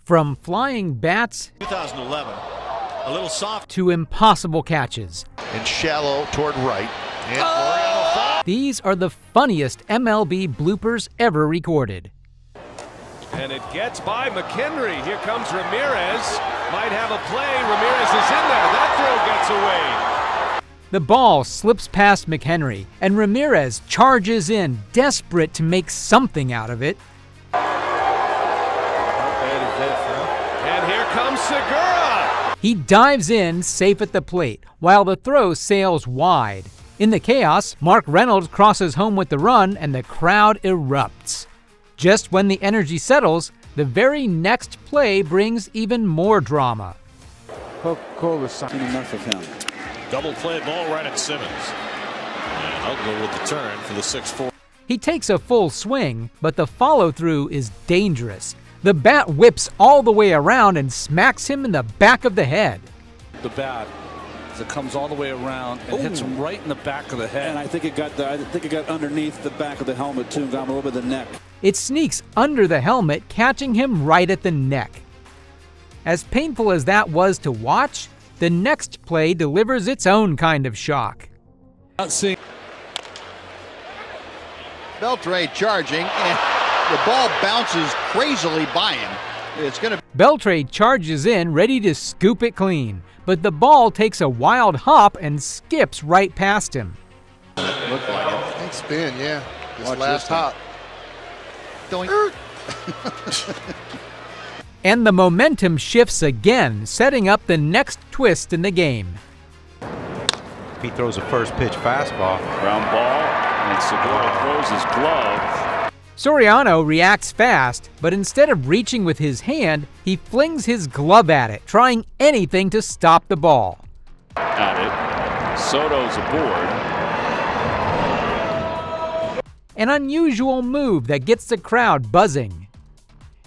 From flying bats 2011, a little soft to impossible catches. and shallow toward right. And Laureano falls. These are the funniest MLB bloopers ever recorded. And it gets by McHenry. Here comes Ramirez. Might have a play. Ramirez is in there. That throw gets away. The ball slips past McHenry, and Ramirez charges in, desperate to make something out of it. And here comes Segura. He dives in, safe at the plate, while the throw sails wide. In the chaos, Mark Reynolds crosses home with the run, and the crowd erupts. Just when the energy settles, the very next play brings even more drama. Coca-Cola's signing enough of him. Double play ball right at Simmons. And I'll go with the turn for the 6-4. He takes a full swing, but the follow-through is dangerous. The bat whips all the way around and smacks him in the back of the head. The bat, as it comes all the way around and hits him right in the back of the head. And I think it got underneath the back of the helmet too, and got him a little bit of the neck. It sneaks under the helmet, catching him right at the neck. As painful as that was to watch, the next play delivers its own kind of shock. Beltre charging, and the ball bounces crazily by him. It's going to. Beltre charges in, ready to scoop it clean, but the ball takes a wild hop and skips right past him. Look like it. I think spin, yeah. This Watch last this one. hop. Doink. And the momentum shifts again, setting up the next twist in the game. He throws a first pitch fastball. Ground ball. And Segura throws his glove. Soriano reacts fast, but instead of reaching with his hand, he flings his glove at it, trying anything to stop the ball. At it. Soto's aboard. An unusual move that gets the crowd buzzing.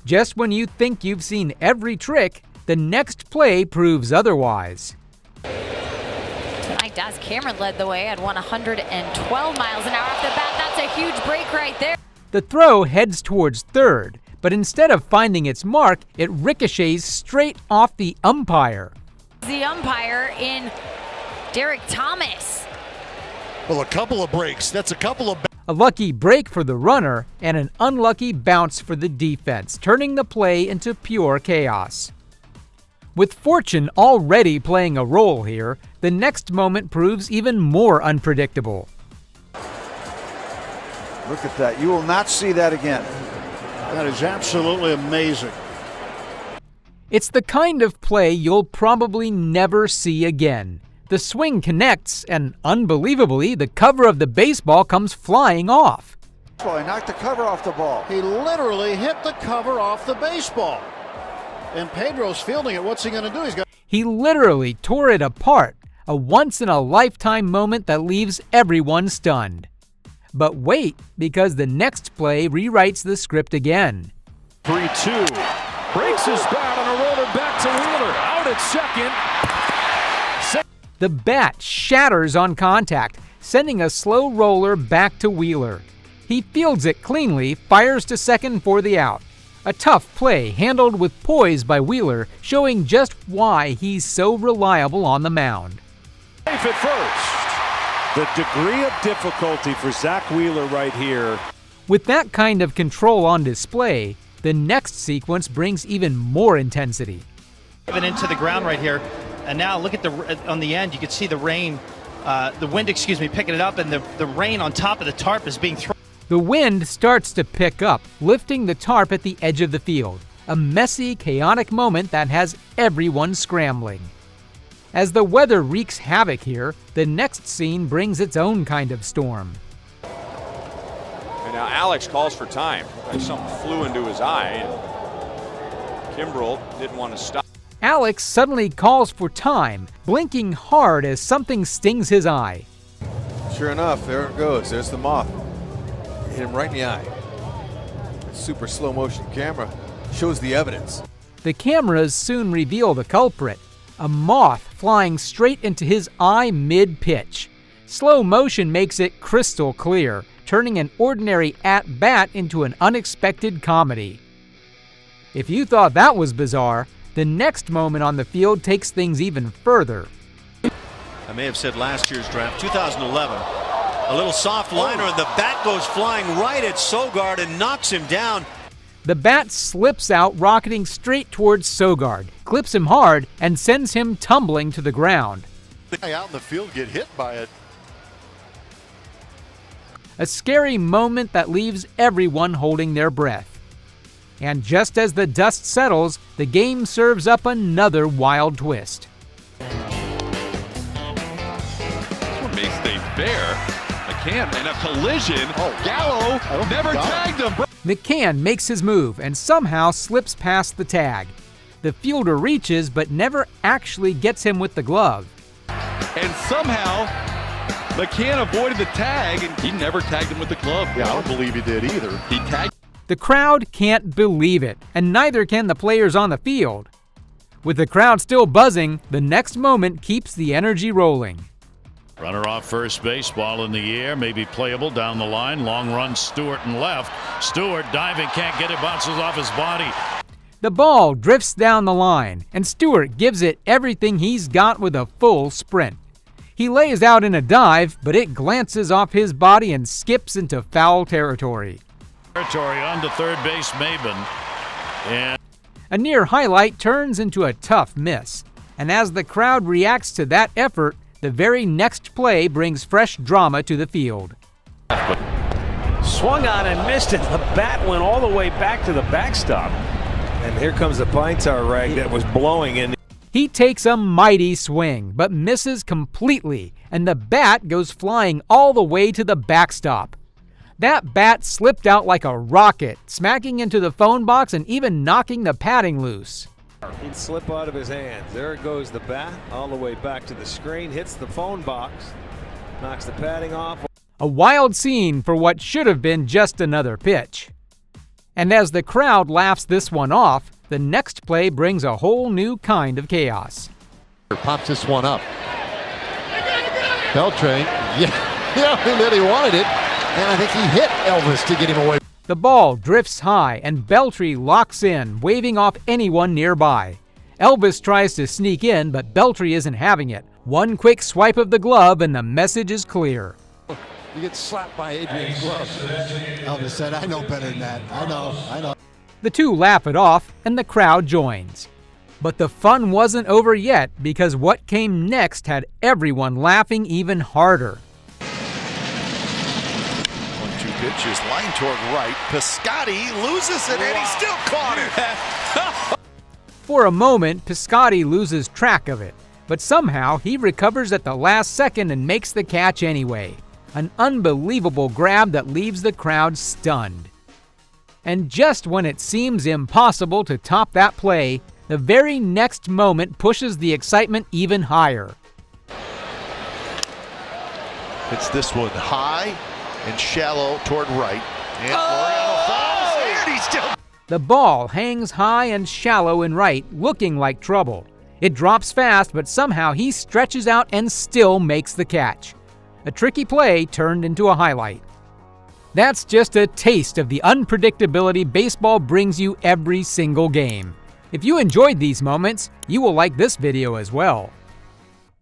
Just when you think you've seen every trick, the next play proves otherwise. Tonight, Daz Cameron led the way at 112 miles an hour off the bat. That's a huge break right there. The throw heads towards third, but instead of finding its mark, it ricochets straight off the umpire. The umpire in Derek Thomas. Well, a couple of breaks. That's a couple of. A lucky break for the runner and an unlucky bounce for the defense, turning the play into pure chaos. With fortune already playing a role here, the next moment proves even more unpredictable. Look at that. You will not see that again. That is absolutely amazing. It's the kind of play you'll probably never see again. The swing connects, and unbelievably, the cover of the baseball comes flying off. Oh, he knocked the cover off the ball. He literally hit the cover off the baseball. And Pedro's fielding it. What's he going to do? He literally tore it apart, a once-in-a-lifetime moment that leaves everyone stunned. But wait, because the next play rewrites the script again. 3-2. Breaks his bat on a roller back to Wheeler. Out at second. The bat shatters on contact, sending a slow roller back to Wheeler. He fields it cleanly, fires to second for the out. A tough play handled with poise by Wheeler, showing just why he's so reliable on the mound. Safe at first. The degree of difficulty for Zach Wheeler right here. With that kind of control on display, the next sequence brings even more intensity. Even into the ground right here. And now look at on the end, you can see the rain, the wind, picking it up, and the rain on top of the tarp is being thrown. The wind starts to pick up, lifting the tarp at the edge of the field. A messy, chaotic moment that has everyone scrambling. As the weather wreaks havoc here, the next scene brings its own kind of storm. And now Alex calls for time. Like something flew into his eye. And Kimbrel didn't want to stop. Alex suddenly calls for time, blinking hard as something stings his eye. Sure enough, there it goes. There's the moth. Hit him right in the eye. The super slow motion camera shows the evidence. The cameras soon reveal the culprit, a moth flying straight into his eye mid-pitch. Slow motion makes it crystal clear, turning an ordinary at-bat into an unexpected comedy. If you thought that was bizarre, the next moment on the field takes things even further. I may have said last year's draft, 2011. A little soft liner, and the bat goes flying right at Sogard and knocks him down. The bat slips out, rocketing straight towards Sogard, clips him hard, and sends him tumbling to the ground. The guy out in the field get hit by it. A scary moment that leaves everyone holding their breath. And just as the dust settles, the game serves up another wild twist. This one may stay fair. McCann in a collision. Gallo never tagged him. McCann makes his move and somehow slips past the tag. The fielder reaches but never actually gets him with the glove. And somehow McCann avoided the tag, and he never tagged him with the glove. Yeah, I don't believe he did either. He tagged. The crowd can't believe it, and neither can the players on the field. With the crowd still buzzing, the next moment keeps the energy rolling. Runner off first base, ball in the air, maybe playable down the line. Long run, Stewart and left. Stewart diving, can't get it, bounces off his body. The ball drifts down the line, and Stewart gives it everything he's got with a full sprint. He lays out in a dive, but it glances off his body and skips into foul territory. Territory on to third base, Maben. And a near highlight turns into a tough miss, and as the crowd reacts to that effort, the very next play brings fresh drama to the field. Swung on and missed it. The bat went all the way back to the backstop. And here comes the pine tar rag that was blowing in. He takes a mighty swing, but misses completely, and the bat goes flying all the way to the backstop. That bat slipped out like a rocket, smacking into the phone box and even knocking the padding loose. He'd slip out of his hands. There goes the bat, all the way back to the screen, hits the phone box, knocks the padding off. A wild scene for what should have been just another pitch. And as the crowd laughs this one off, the next play brings a whole new kind of chaos. Pops this one up. Beltran, yeah, and then he wanted it, and I think he hit Elvis to get him away. The ball drifts high, and Beltry locks in, waving off anyone nearby. Elvis tries to sneak in, but Beltry isn't having it. One quick swipe of the glove, and the message is clear. You get slapped by Adrian's glove. Elvis said, I know better than that. I know. The two laugh it off, and the crowd joins. But the fun wasn't over yet, because what came next had everyone laughing even harder. 1-2 pitches, line toward right. Piscotty loses it, and he still caught it. For a moment, Piscotty loses track of it, but somehow he recovers at the last second and makes the catch anyway. An unbelievable grab that leaves the crowd stunned. And just when it seems impossible to top that play, the very next moment pushes the excitement even higher. It's this one high and shallow toward right. And Laureano falls, and he's still... The ball hangs high and shallow in right, looking like trouble. It drops fast, but somehow he stretches out and still makes the catch. A tricky play turned into a highlight. That's just a taste of the unpredictability baseball brings you every single game. If you enjoyed these moments, you will like this video as well.